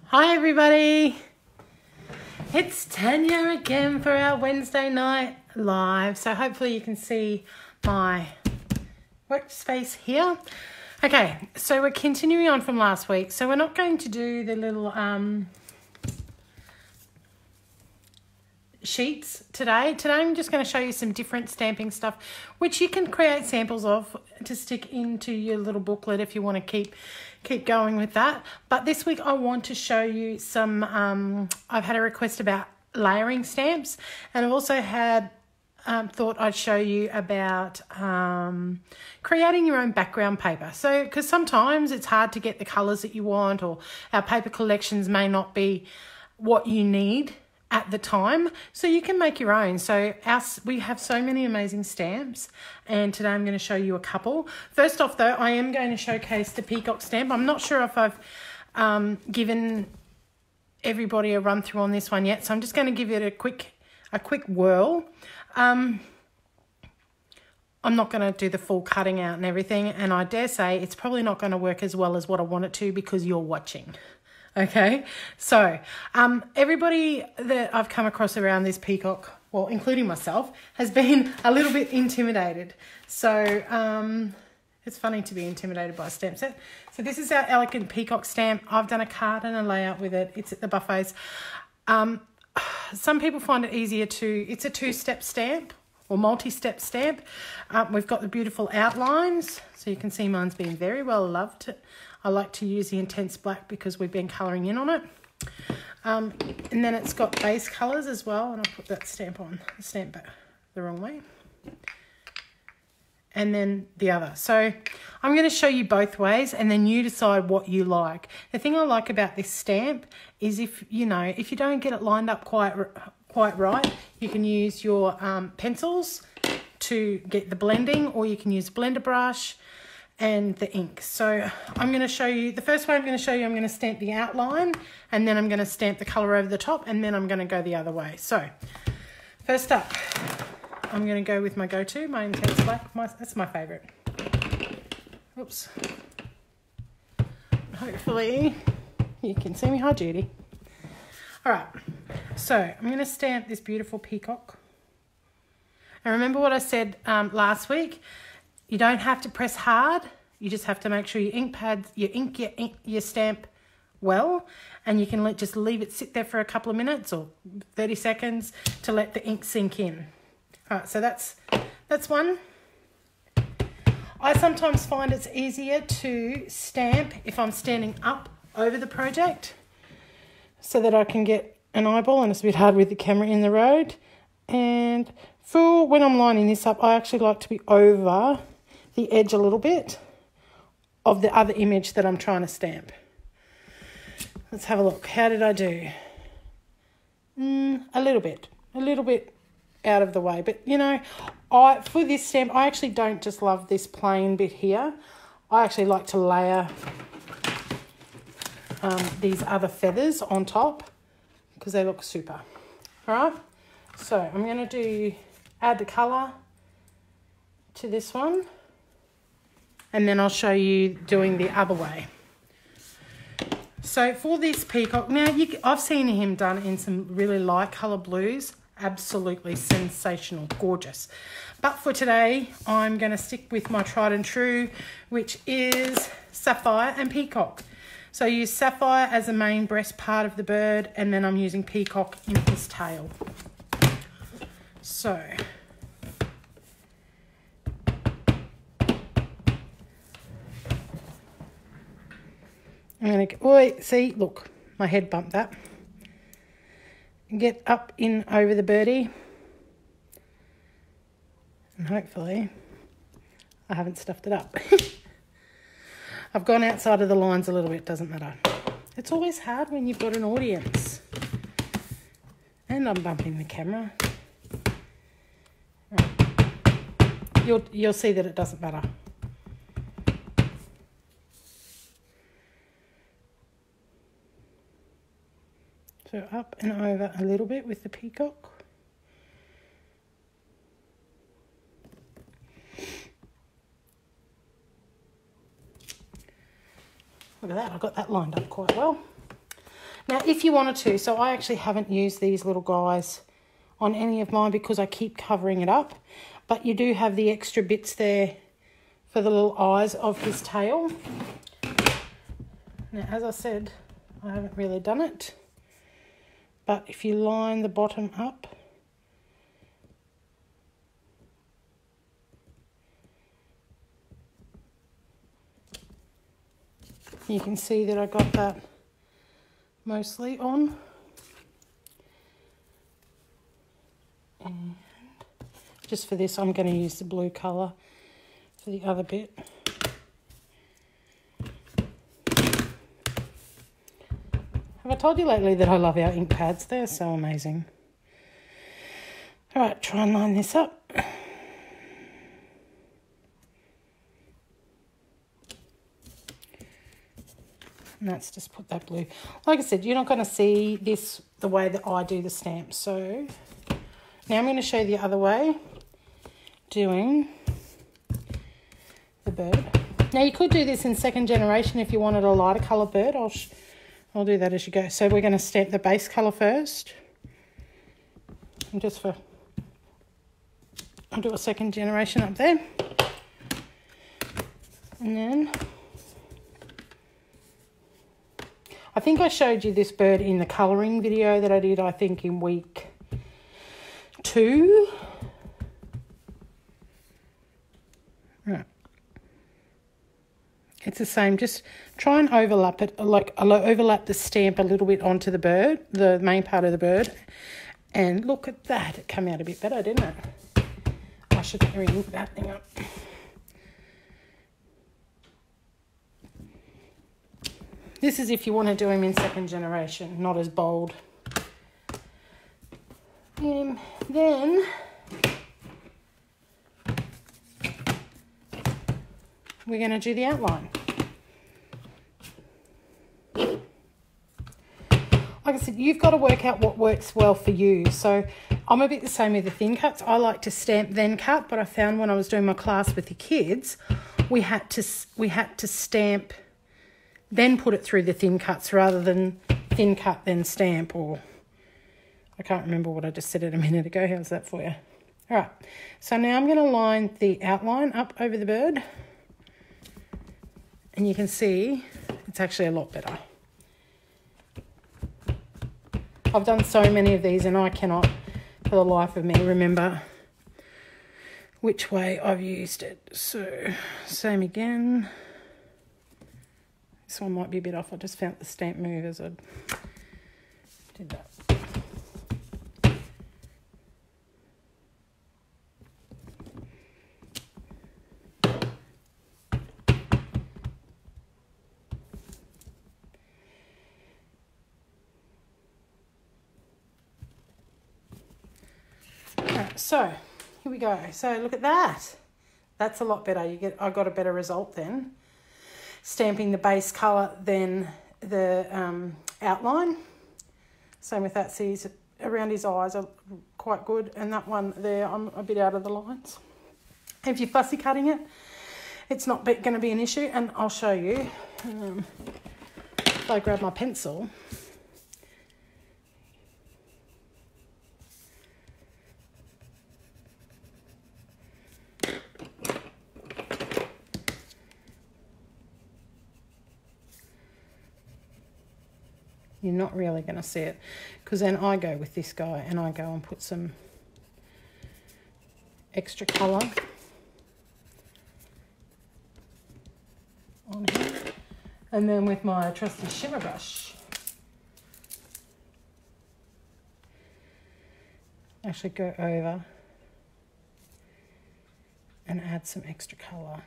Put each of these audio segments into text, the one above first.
Hi everybody, it's Tanya again for our Wednesday night live. So hopefully you can see my workspace here. Okay, so we're continuing on from last week. So we're not going to do the little sheets today. Today I'm just going to show you some different stamping stuff which you can create samples of to stick into your little booklet if you want to keep going with that. But this week I want to show you some I've had a request about layering stamps, and I've also had thought I'd show you about creating your own background paper. So because sometimes it's hard to get the colours that you want, or our paper collections may not be what you need at the time, so you can make your own. So we have so many amazing stamps, and today I'm going to show you a couple. First off though, I am going to showcase the peacock stamp. I'm not sure if I've given everybody a run through on this one yet, so I'm just going to give it a quick whirl. I'm not going to do the full cutting out and everything, and I dare say it's probably not going to work as well as what I want it to because you're watching. Okay, so everybody that I've come across around this peacock, well, including myself, has been a little bit intimidated. So it's funny to be intimidated by a stamp set. So this is our elegant peacock stamp. I've done a card and a layout with it. It's at the buffets. Some people find it easier it's a two-step stamp or multi-step stamp. We've got the beautiful outlines. So you can see mine's been very well loved. I like to use the intense black because we've been colouring in on it. And then it's got base colours as well. And I'll put that stamp on, the stamp back the wrong way. And then the other. So I'm going to show you both ways, and then you decide what you like. The thing I like about this stamp is if you don't get it lined up quite right, you can use your pencils to get the blending, or you can use a blender brush and the ink. So I'm going to show you, the first way I'm going to show you, I'm going to stamp the outline, and then I'm going to stamp the colour over the top, and then I'm going to go the other way. So first up, I'm going to go with my go-to, my intense black. That's my favourite. Oops. Hopefully you can see me. Hi, Judy. All right, so I'm going to stamp this beautiful peacock. And remember what I said last week? You don't have to press hard. You just have to make sure your your stamp well, and you can just leave it sit there for a couple of minutes or 30 seconds to let the ink sink in. All right, so that's one. I sometimes find it's easier to stamp if I'm standing up over the project so that I can get an eyeball, and it's a bit hard with the camera in the road. And for when I'm lining this up, I actually like to be over the edge a little bit of the other image that I'm trying to stamp. Let's have a look. How did I do? A little bit out of the way. But, for this stamp, I actually don't just love this plain bit here. I actually like to layer these other feathers on top because they look super. All right, so I'm going to add the colour to this one, and then I'll show you doing the other way. So for this peacock, now I've seen him done in some really light colour blues. Absolutely sensational, gorgeous. But for today, I'm going to stick with my tried and true, which is sapphire and peacock. So I use sapphire as the main breast part of the bird, and then I'm using peacock in his tail. So I'm going to, see, look, my head bumped that. Get up in over the birdie, and hopefully I haven't stuffed it up. I've gone outside of the lines a little bit, doesn't matter. It's always hard when you've got an audience. And I'm bumping the camera. Right. You'll see that it doesn't matter. So up and over a little bit with the peacock. Look at that, I got that lined up quite well. Now, if you wanted to, so I actually haven't used these little guys on any of mine because I keep covering it up, but you do have the extra bits there for the little eyes of his tail. Now, as I said, I haven't really done it, but if you line the bottom up, you can see that I got that mostly on. And just for this, I'm going to use the blue colour for the other bit. Have I told you lately that I love our ink pads? They're so amazing. All right, try and line this up. And that's just put that blue. Like I said, you're not going to see this the way that I do the stamp. So now I'm going to show you the other way, doing the bird. Now you could do this in second generation if you wanted a lighter colour bird. I'll do that as you go. So we're going to stamp the base colour first. And just for, I'll do a second generation up there. And then I think I showed you this bird in the colouring video that I did, I think, in week 2. Right. It's the same, just try and overlap it, like overlap the stamp a little bit onto the bird, the main part of the bird. And look at that, it came out a bit better, didn't it? I should re-ink that thing up. This is if you want to do him in second generation, not as bold. Then we're going to do the outline. Like I said, you've got to work out what works well for you. So I'm a bit the same with the thin cuts. I like to stamp then cut, but I found when I was doing my class with the kids, we had to stamp then put it through the thin cuts rather than thin cut then stamp, or I can't remember what I just said a minute ago. How's that for you? All right, so now I'm going to line the outline up over the bird, and you can see it's actually a lot better. I've done so many of these and I cannot for the life of me remember which way I've used it. So same again. This one might be a bit off. I just found the stamp move as I did that. Alright, so here we go. So look at that. That's a lot better. I got a better result then. Stamping the base colour than the outline. Same with that. See, around his eyes are quite good, and that one there, I'm a bit out of the lines. If you're fussy cutting it, it's not going to be an issue, and I'll show you. If I grab my pencil, you're not really going to see it, because then I go with this guy and I go and put some extra colour on here, and then with my trusty shimmer brush actually go over and add some extra colour.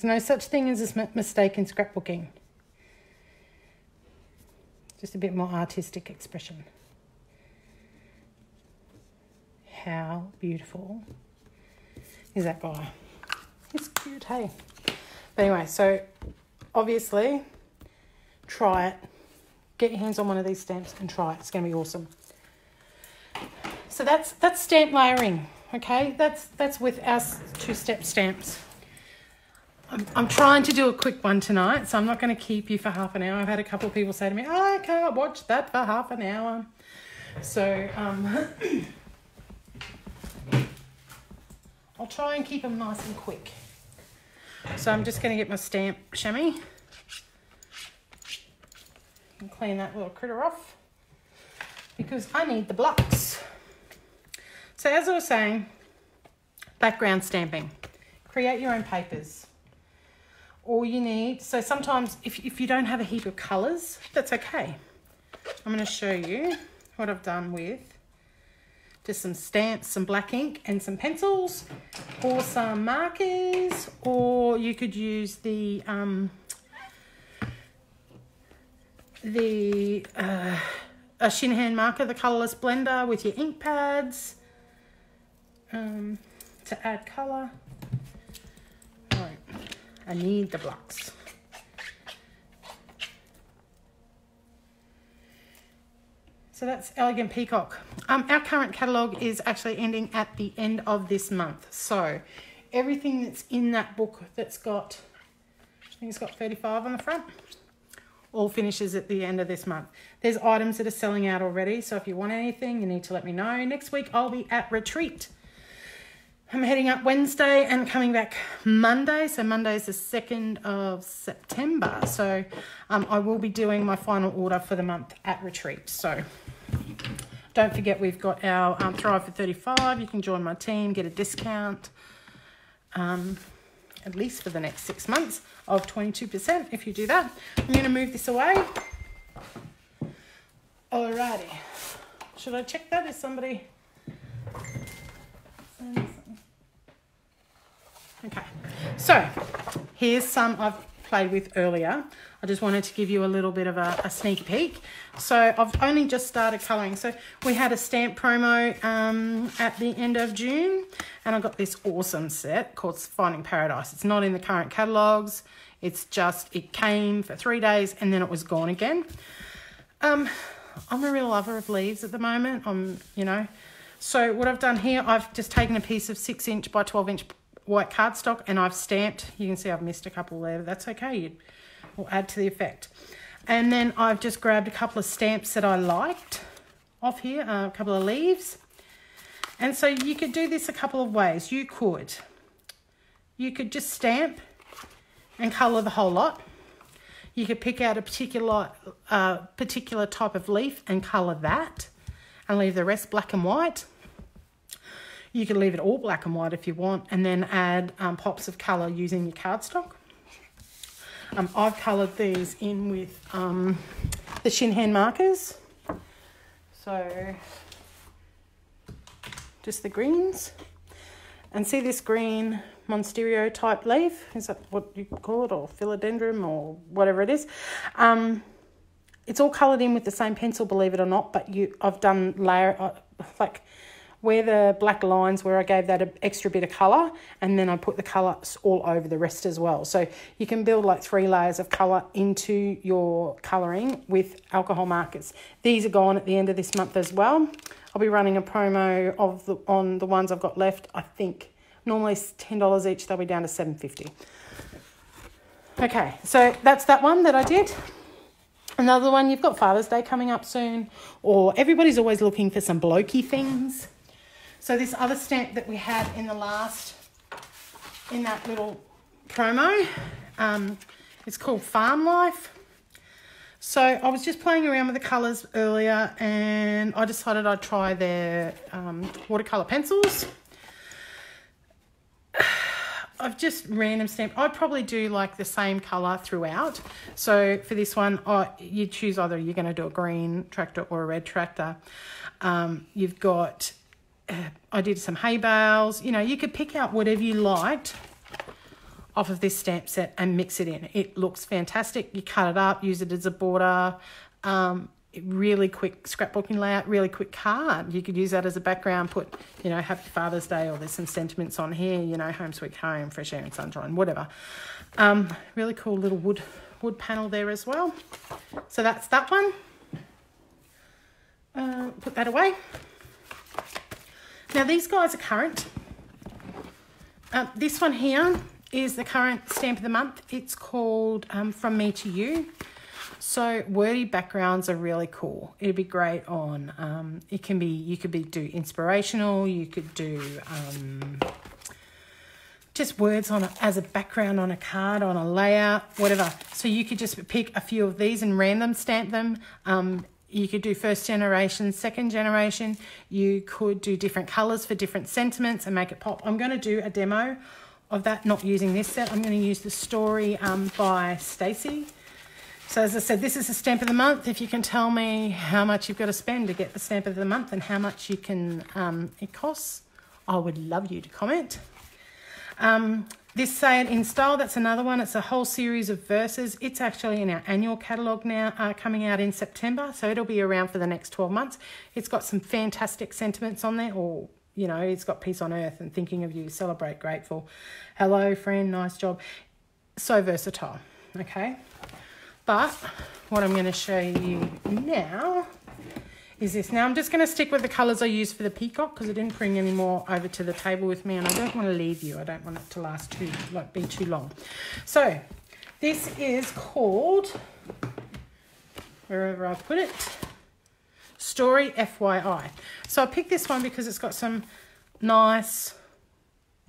There's no such thing as a mistake in scrapbooking. Just a bit more artistic expression. How beautiful is that guy? It's cute, hey? But anyway, so obviously try it. Get your hands on one of these stamps and try it. It's going to be awesome. So that's stamp layering, okay? That's with our 2-step stamps. I'm trying to do a quick one tonight, so I'm not going to keep you for half an hour. I've had a couple of people say to me, oh, I can't watch that for half an hour. So I'll try and keep them nice and quick. So I'm just going to get my stamp chamois and clean that little critter off because I need the blocks. So as I was saying, background stamping. Create your own papers. All you need, so sometimes if you don't have a heap of colours, that's okay. I'm going to show you what I've done with just some stamps, some black ink and some pencils or some markers, or you could use the a Shinhan marker, the colourless blender with your ink pads to add colour. Right, I need the blocks. So that's Elegant Peacock. Our current catalogue is actually ending at the end of this month. So everything that's in that book that's got, I think it's got 35 on the front, all finishes at the end of this month. There's items that are selling out already, so if you want anything, you need to let me know. Next week, I'll be at Retreat. I'm heading up Wednesday and coming back Monday. So Monday is the 2nd of September. So I will be doing my final order for the month at Retreat. So don't forget, we've got our Thrive for 35. You can join my team, get a discount, at least for the next 6 months, of 22% if you do that. I'm going to move this away. Alrighty. Should I check that? Is somebody... Okay, so here's some I've played with earlier. I just wanted to give you a little bit of a sneak peek. So I've only just started colouring. So we had a stamp promo at the end of June, and I got this awesome set called Finding Paradise. It's not in the current catalogues. It's just, it came for 3 days and then it was gone again. I'm a real lover of leaves at the moment. So what I've done here, I've just taken a piece of 6-inch by 12-inch white cardstock and I've stamped. You can see I've missed a couple there, but that's okay. It will add to the effect. And then I've just grabbed a couple of stamps that I liked off here, a couple of leaves. And so you could do this a couple of ways. You could just stamp and colour the whole lot. You could pick out a particular type of leaf and colour that and leave the rest black and white. You could leave it all black and white if you want, and then add pops of colour using your cardstock. I've coloured these in with the Shinhan markers. So just the greens. And see this green Monstera type leaf? Is that what you call it? Or philodendron or whatever it is. It's all coloured in with the same pencil, believe it or not, but I've done layer, like where the black lines where I gave that an extra bit of colour, and then I put the colours all over the rest as well. So you can build like 3 layers of colour into your colouring with alcohol markers. These are gone at the end of this month as well. I'll be running a promo on the ones I've got left. I think normally it's $10 each, they'll be down to $7.50. Okay, so that's that one that I did. Another one, you've got Father's Day coming up soon, or everybody's always looking for some blokey things. So this other stamp that we had in that little promo, it's called Farm Life. So I was just playing around with the colours earlier and I decided I'd try their watercolour pencils. I've just random stamped. I'd probably do like the same colour throughout. So for this one, you choose either you're going to do a green tractor or a red tractor. You've got, I did some hay bales. You know, you could pick out whatever you liked off of this stamp set and mix it in. It looks fantastic. You cut it up, use it as a border. Really quick scrapbooking layout, really quick card. You could use that as a background, put, you know, Happy Father's Day, or there's some sentiments on here, you know, home sweet home, fresh air and sunshine, whatever. Really cool little wood panel there as well. So that's that one. Put that away. Now these guys are current. This one here is the current stamp of the month. It's called From Me to You. So wordy backgrounds are really cool. It'd be great on, you could do inspirational, you could do just words on as a background on a card, on a layout, whatever. So you could just pick a few of these and random stamp them. You could do first generation, second generation. You could do different colours for different sentiments and make it pop. I'm going to do a demo of that, not using this set. I'm going to use the Story by Stacey. So as I said, this is the stamp of the month. If you can tell me how much you've got to spend to get the stamp of the month and how much you can it costs, I would love you to comment. This Say It in Style, that's another one. It's a whole series of verses. It's actually in our annual catalogue now, coming out in September, so it'll be around for the next 12 months. It's got some fantastic sentiments on there, or, you know, it's got peace on earth and thinking of you, celebrate, grateful, hello, friend, nice job. So versatile, okay? But what I'm going to show you now is this. Now I'm just going to stick with the colours I used for the peacock because I didn't bring any more over to the table with me, and I don't want to leave you. I don't want it to last be too long. So this is called, wherever I put it, Story FYI. So I picked this one because it's got some nice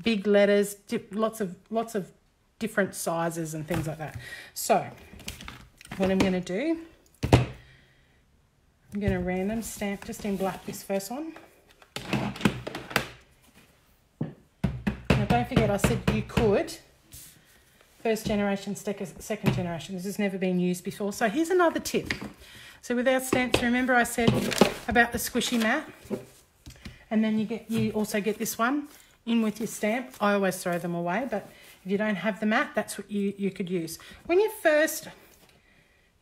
big letters, lots of different sizes and things like that. So what I'm going to do, I'm going to random stamp just in black this first one. Now don't forget I said you could first generation, second generation. This has never been used before. So here's another tip. So with our stamps, remember I said about the squishy mat, and then you also get this one in with your stamp. I always throw them away, but if you don't have the mat, that's what you could use. When you first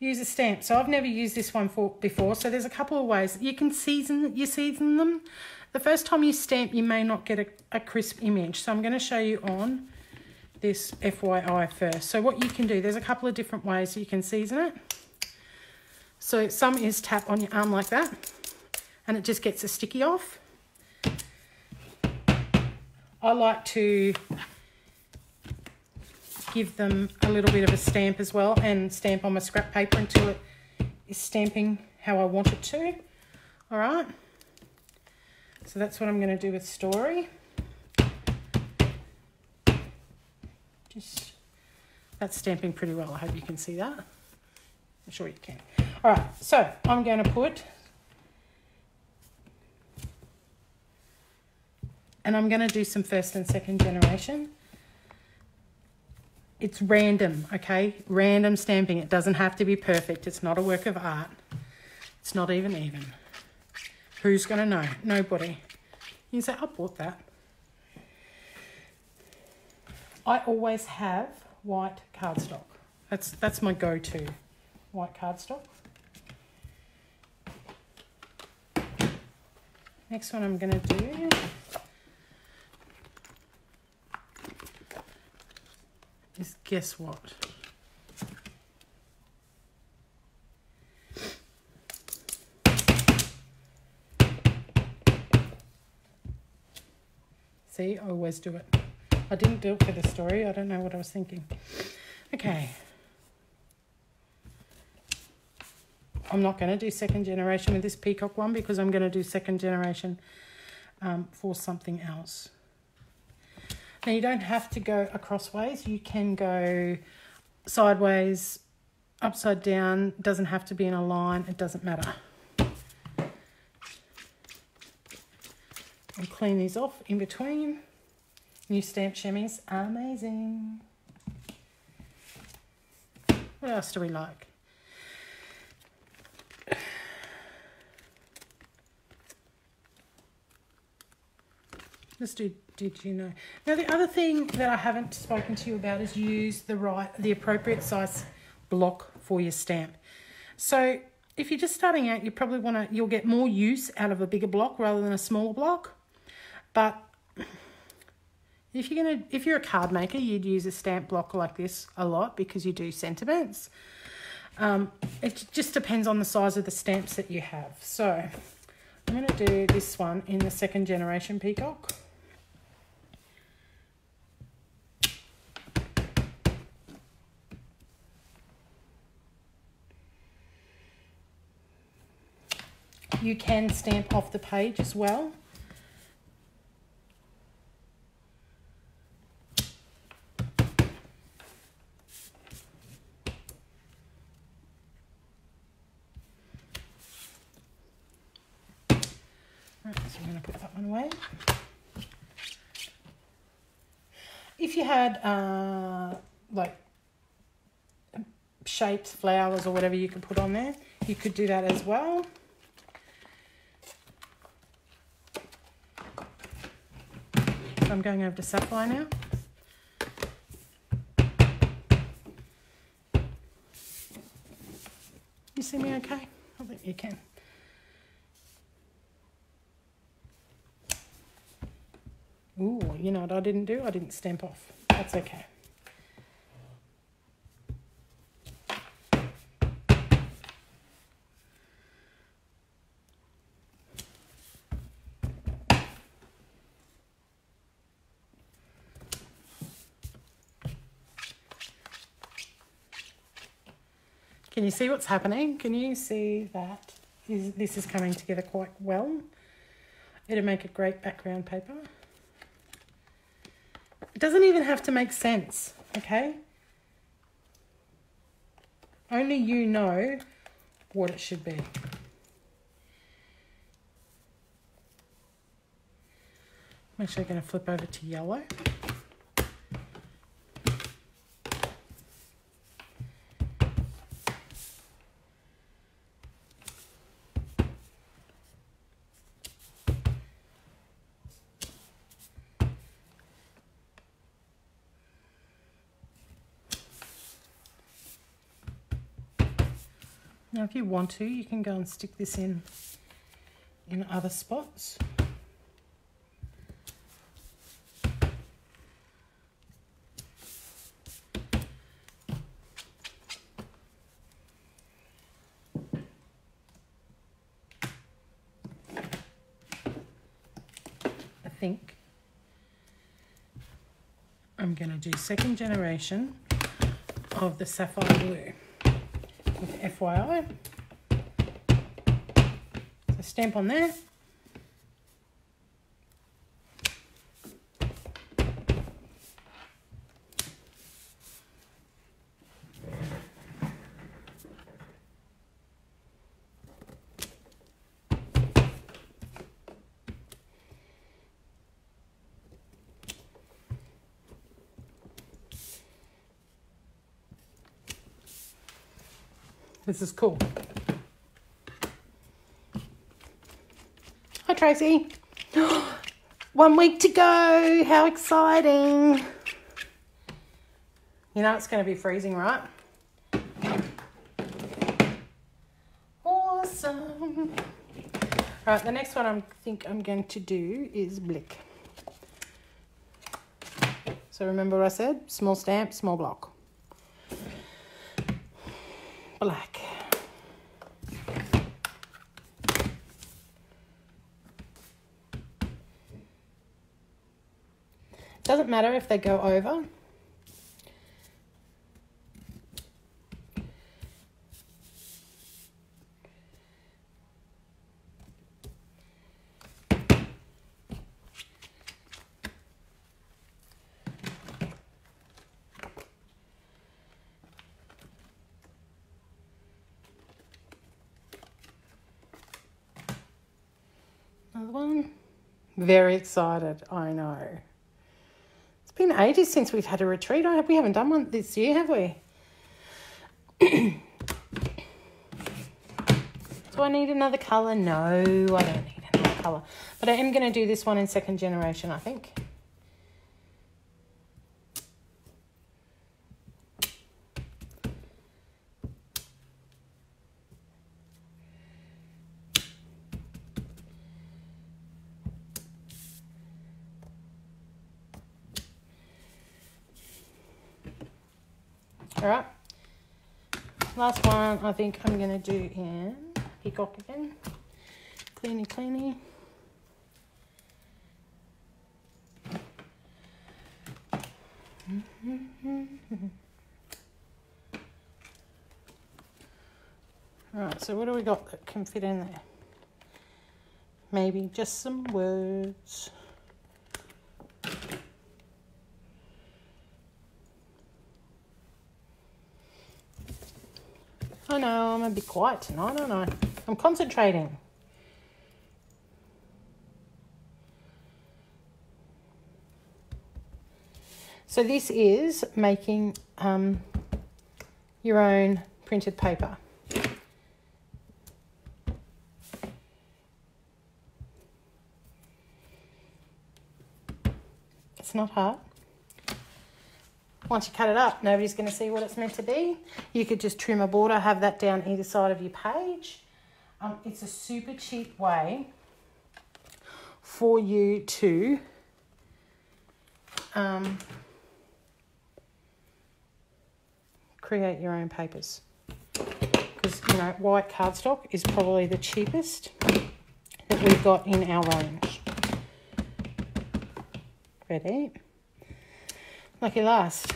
use a stamp, so I've never used this one before, so there's a couple of ways. You can season them. The first time you stamp, you may not get a crisp image, so I'm going to show you on this FYI first. So what you can do, there's a couple of different ways you can season it. So some is tap on your arm like that, and it just gets the sticky off. I like to give them a little bit of a stamp as well and stamp on my scrap paper until it is stamping how I want it to. All right. So that's what I'm going to do with Story. That's stamping pretty well. I hope you can see that. I'm sure you can. All right. So I'm going to put, and I'm going to do some first and second generation. It's random, okay? Random stamping. It doesn't have to be perfect. It's not a work of art. It's not even. Who's going to know? Nobody. You can say, I bought that. I always have white cardstock. That's my go-to, white cardstock. Next one I'm going to do is, guess what? See, I always do it. I didn't do it for the story. I don't know what I was thinking. Okay. I'm not going to do second generation with this peacock one because I'm going to do second generation for something else. Now, you don't have to go across ways. You can go sideways, upside down. It doesn't have to be in a line. It doesn't matter. And clean these off in between. New stamp chamois, amazing. What else do we like? Let's do Did You Know. Now the other thing that I haven't spoken to you about is use the appropriate size block for your stamp. So if you're just starting out, you probably you'll get more use out of a bigger block rather than a smaller block. But if you're a card maker, you'd use a stamp block like this a lot because you do sentiments. It just depends on the size of the stamps that you have. So I'm going to do this one in the second generation peacock. you can stamp off the page as well. Right, so I'm going to put that one away. If you had like shapes, flowers or whatever you could put on there, you could do that as well. So I'm going over to Sapphire now. You see me okay? I think you can. Ooh, you know what I didn't do? I didn't stamp off. That's okay. Can you see what's happening? Can you see that this is coming together quite well? It'll make a great background paper. It doesn't even have to make sense, okay? Only you know what it should be. I'm actually going to flip over to yellow. Now, if you want to, you can go and stick this in other spots. I think I'm going to do second generation of the Sapphire Blue. With FYI. So stamp on there. This is cool. Hi, Tracy. 1 week to go. How exciting. You know it's going to be freezing, right? Awesome. All right, the next one I think I'm going to do is Blick. So remember what I said? Small stamp, small block. Black. Doesn't matter if they go over. Another one. Very excited, I know. It's been ages since we've had a retreat. We haven't done one this year, have we? Do I need another colour? No, I don't need another colour. But I am going to do this one in second generation, I think. All right, last one I think I'm going to do in Peacock again. Cleany, cleany. All right, so what do we got that can fit in there? maybe just some words. I know, I'm a bit quiet tonight, aren't I? I'm concentrating. So this is making your own printed paper. It's not hard. Once you cut it up, nobody's going to see what it's meant to be. You could just trim a border, have that down either side of your page. It's a super cheap way for you to create your own papers. Because, you know, white cardstock is probably the cheapest that we've got in our range. Ready? Lucky last.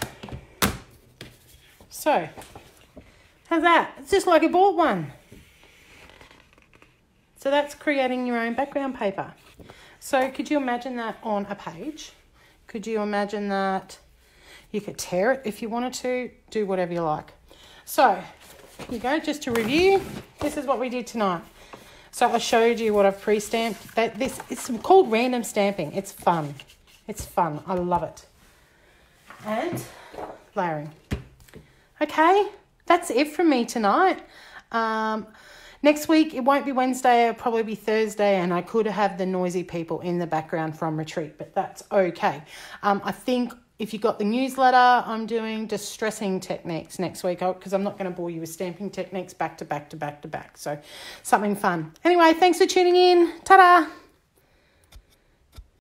So, how's that? It's just like I bought one. So that's creating your own background paper. So could you imagine that on a page? Could you imagine that you could tear it if you wanted to, do whatever you like. So, here you go, just to review, this is what we did tonight. So I showed you what I've pre-stamped. It's called random stamping. It's fun. It's fun. I love it. And layering. Okay, that's it from me tonight. Next week, it won't be Wednesday, it'll probably be Thursday, and I could have the noisy people in the background from retreat, but that's okay. I think if you got the newsletter, I'm doing distressing techniques next week because I'm not going to bore you with stamping techniques back to back to back to back. So something fun. Anyway, thanks for tuning in. Ta-da!